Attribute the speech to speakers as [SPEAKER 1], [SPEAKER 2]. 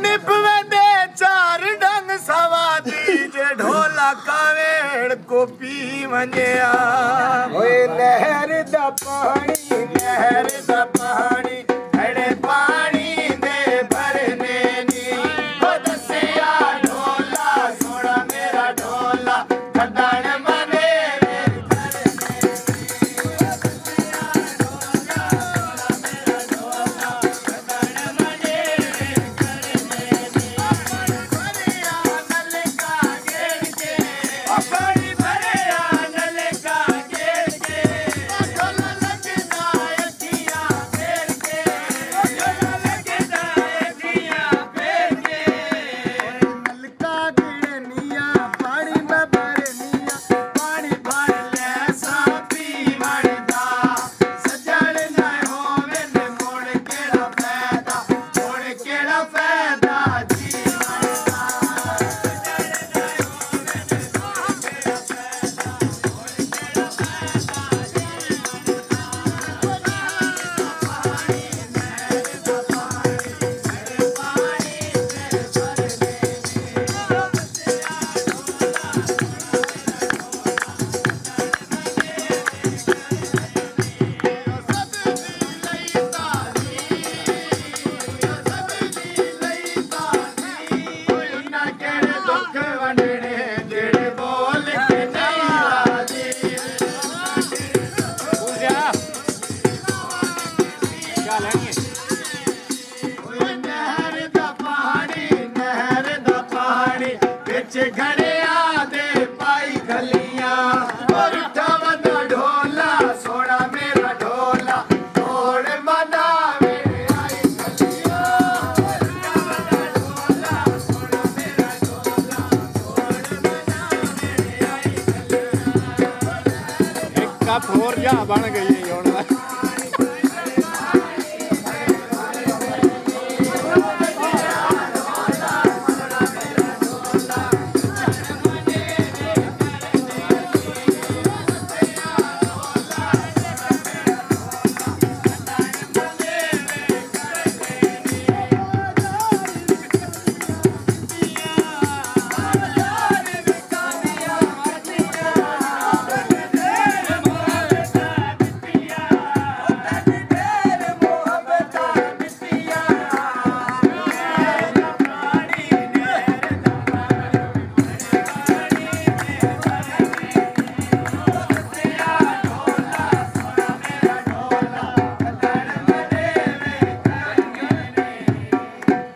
[SPEAKER 1] निभवेंदे चार डंग सवादी जे ढोला कावेड़ को पी वंजिया ओए लहर दा पानी खड़े पानी दे भरने नी ओ दसिया ढोला सोना मेरा ढोला खदान मने
[SPEAKER 2] ਹੋਰ ਜਾ ਬਣ ਗਈ।